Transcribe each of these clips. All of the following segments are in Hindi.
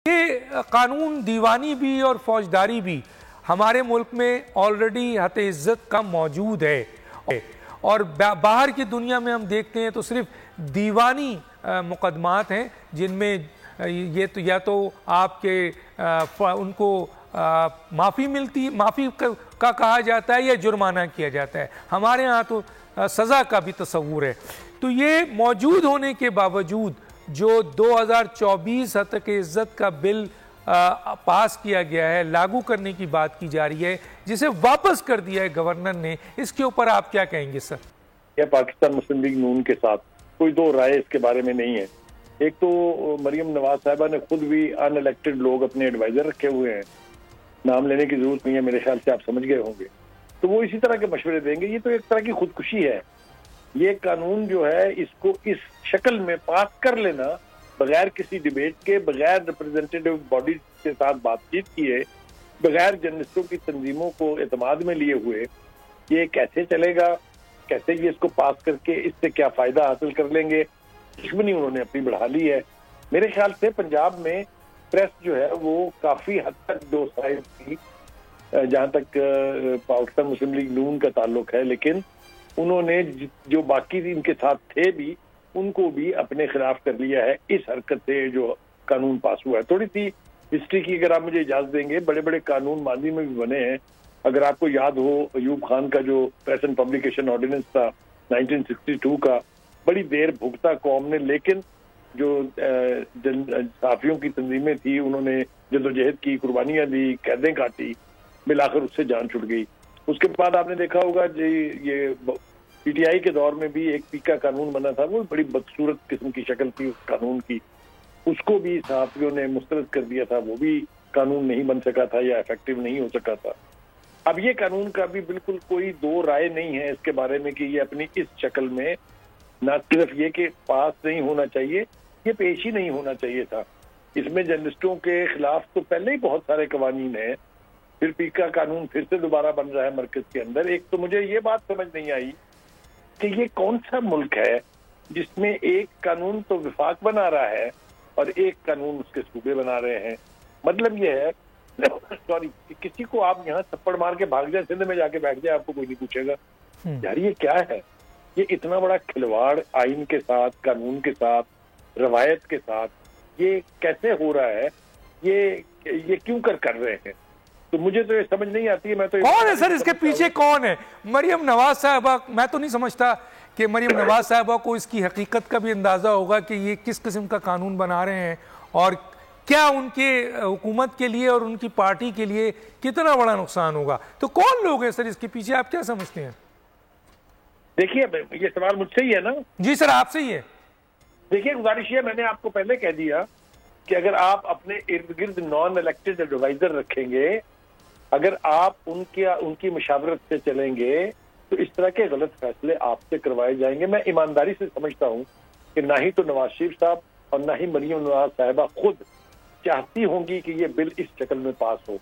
ये कानून दीवानी भी और फौजदारी भी हमारे मुल्क में ऑलरेडी हद इज़्ज़त का मौजूद है और बाहर की दुनिया में हम देखते हैं तो सिर्फ दीवानी मुकदमात हैं जिनमें ये तो या तो आपके उनको माफ़ी का कहा जाता है या जुर्माना किया जाता है। हमारे यहाँ तो सज़ा का भी तस्वूर है। तो ये मौजूद होने के बावजूद जो 2024 हद तक इज़्ज़त का बिल पास किया गया है, लागू करने की बात की जा रही है, जिसे वापस कर दिया है गवर्नर ने, इसके ऊपर आप क्या कहेंगे सर? यह पाकिस्तान मुस्लिम लीग नून के साथ कोई दो राय इसके बारे में नहीं है। एक तो मरियम नवाज साहिबा ने खुद भी अनइलेक्टेड लोग अपने एडवाइजर रखे हुए हैं, नाम लेने की जरूरत नहीं है, मेरे ख्याल से आप समझ गए होंगे। तो वो इसी तरह के मशवरे देंगे। ये तो एक तरह की खुदकुशी है। ये कानून जो है इसको इस शक्ल में पास कर लेना बगैर किसी डिबेट के, बगैर रिप्रेजेंटेटिव बॉडी के साथ बातचीत किए, बगैर जर्नलिस्टों की तंजीमों को एतमाद में लिए हुए, ये कैसे चलेगा? कैसे ये इसको पास करके इससे क्या फायदा हासिल कर लेंगे? दुश्मनी उन्होंने अपनी बढ़ा ली है। मेरे ख्याल से पंजाब में प्रेस जो है वो काफी हद तक दो साइड थी जहां तक पाकिस्तान मुस्लिम लीग नून का ताल्लुक है, लेकिन उन्होंने जो बाकी इनके साथ थे भी उनको भी अपने खिलाफ कर लिया है इस हरकत से जो कानून पास हुआ है। थोड़ी सी हिस्ट्री की अगर आप मुझे इजाजत देंगे, बड़े बड़े कानून माजी में भी बने हैं। अगर आपको याद हो अयूब खान का जो प्रेस एंड पब्लिकेशन ऑर्डिनेंस था 1962 का, बड़ी देर भुगता कौम ने, लेकिन जो सहाफियों की तंजीमें थी उन्होंने जद्दोजहद की, कुर्बानियां दी, कैदें काटी, मिलाकर उससे जान छुट गई। उसके बाद आपने देखा होगा जी ये पीटीआई के दौर में भी एक पीका कानून बना था, वो बड़ी बदसूरत किस्म की शक्ल थी उस कानून की, उसको भी सहाफियों ने मुस्तरद कर दिया था, वो भी कानून नहीं बन सका था या इफेक्टिव नहीं हो सका था। अब ये कानून का भी बिल्कुल कोई दो राय नहीं है इसके बारे में कि ये अपनी इस शक्ल में न सिर्फ ये कि पास नहीं होना चाहिए, ये पेश ही नहीं होना चाहिए था। इसमें जर्नलिस्टों के खिलाफ तो पहले ही बहुत सारे कवानीन हैं, फिर पीका कानून फिर से दोबारा बन रहा है मरकज के अंदर। एक तो मुझे ये बात समझ नहीं आई कि ये कौन सा मुल्क है जिसमें एक कानून तो विफाक बना रहा है और एक कानून उसके सूबे बना रहे हैं। मतलब ये है सॉरी, किसी को आप यहाँ थप्पड़ मार के भाग जाए, सिंध में जाके बैठ जाए, आपको कोई नहीं पूछेगा। यार ये क्या है? ये इतना बड़ा खिलवाड़ आइन के साथ, कानून के साथ, रवायत के साथ, ये कैसे हो रहा है? ये क्यों कर रहे हैं? तो मुझे तो ये समझ नहीं आती है। मैं तो कौन है सर इसके पीछे? कौन है? मरियम नवाज साहिबा? मैं तो नहीं समझता कि मरियम नवाज साहिबा को इसकी हकीकत का भी अंदाजा होगा कि ये किस किस्म का कानून बना रहे हैं और क्या उनके हुकूमत के लिए और उनकी पार्टी के लिए कितना बड़ा नुकसान होगा। तो कौन लोग हैं सर इसके पीछे, आप क्या समझते हैं? देखिए ये सवाल मुझसे ही है ना? जी सर आपसे ही है। देखिए गुजारिश है, मैंने आपको पहले कह दिया कि अगर आप अपने इर्द गिर्द नॉन इलेक्टेड एडवाइजर रखेंगे, अगर आप उनकी मशावरत से चलेंगे तो इस तरह के गलत फैसले आपसे करवाए जाएंगे। मैं ईमानदारी से समझता हूं कि ना ही तो नवाज शरीफ साहब और ना ही मरियम नवाज साहिबा खुद चाहती होंगी कि ये बिल इस शक्ल में पास हो।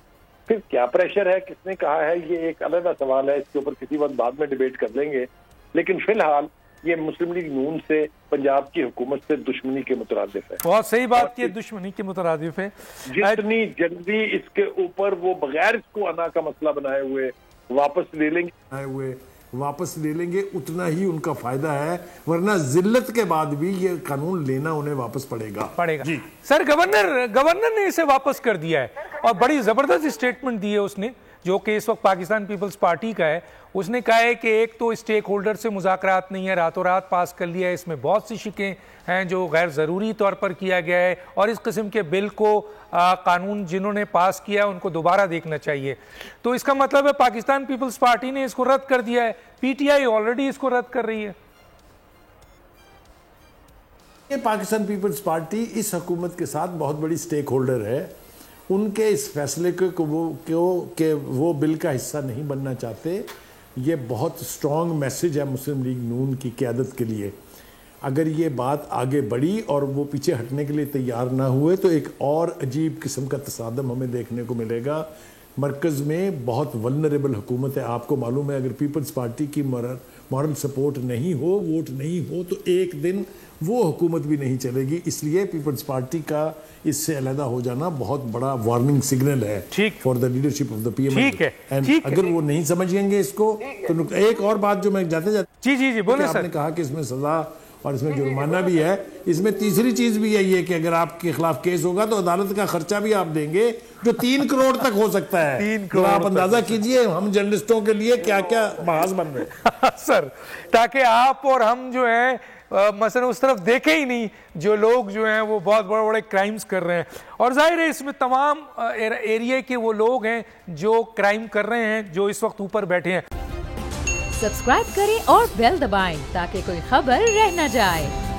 फिर क्या प्रेशर है, किसने कहा है, ये एक अलग सवाल है, इसके ऊपर किसी वक्त बाद में डिबेट कर लेंगे। लेकिन फिलहाल ये मुस्लिम लीग नून से, पंजाब की हुकूमत से दुश्मनी के मुतरादिफ है। बहुत सही बात की, दुश्मनी के मुतरादिफ है। जितनी जल्दी इसके ऊपर वो बगैर इसको अना का मसला बनाए हुए वापस ले लेंगे उतना ही उनका फायदा है, वरना जिल्लत के बाद भी ये कानून लेना उन्हें वापस पड़ेगा जी। सर गवर्नर ने इसे वापस कर दिया है और बड़ी जबरदस्त स्टेटमेंट दी है उसने, जो कि इस वक्त पाकिस्तान पीपल्स पार्टी का है। उसने कहा है कि एक तो स्टेक होल्डर से मुज़ाकरात नहीं है, रातों रात पास कर लिया है, इसमें बहुत सी शिकें हैं जो गैर ज़रूरी तौर पर किया गया है और इस किस्म के बिल को कानून जिन्होंने पास किया उनको दोबारा देखना चाहिए। तो इसका मतलब है पाकिस्तान पीपल्स पार्टी ने इसको रद्द कर दिया है, पीटीआई ऑलरेडी इसको रद्द कर रही है। पाकिस्तान पीपल्स पार्टी इस हुकूमत के साथ बहुत बड़ी स्टेक होल्डर है। उनके इस फैसले को वो बिल का हिस्सा नहीं बनना चाहते, ये बहुत स्ट्रॉन्ग मैसेज है मुस्लिम लीग नून की क़यादत के लिए। अगर ये बात आगे बढ़ी और वो पीछे हटने के लिए तैयार ना हुए तो एक और अजीब किस्म का तसादम हमें देखने को मिलेगा। मरकज़ में बहुत वल्नरेबल हुकूमत है, आपको मालूम है। अगर पीपल्स पार्टी की मॉरल सपोर्ट नहीं हो, वोट नहीं हो, तो एक दिन वो हुकूमत भी नहीं चलेगी। इसलिए पीपल्स पार्टी का इससे अलहदा हो जाना बहुत बड़ा वार्निंग सिग्नल है ठीक for the leadership of the PM. ठीक है, एंड ठीक है। अगर वो नहीं समझेंगे इसको तो एक और बात जो मैं जाते जाते जी बोले सर। आपने कहा कि इसमें सजा और इसमें जुर्माना भी है, इसमें तीसरी चीज भी है ये कि अगर आपके खिलाफ केस होगा तो अदालत का खर्चा भी आप देंगे, जो 3 करोड़ तक हो सकता है। 3 तो करोड़ आप अंदाजा कीजिए हम जर्नलिस्टों के लिए क्या क्या महाज बन रहे हैं सर, ताकि आप और हम जो है मसलन उस तरफ देखे ही नहीं जो लोग जो हैं वो बहुत बड़े बड़े क्राइम्स कर रहे हैं। और जाहिर है इसमें तमाम एरिया के वो लोग हैं जो क्राइम कर रहे हैं, जो इस वक्त ऊपर बैठे हैं। सब्सक्राइब करें और बेल दबाएं ताकि कोई खबर रह न जाए।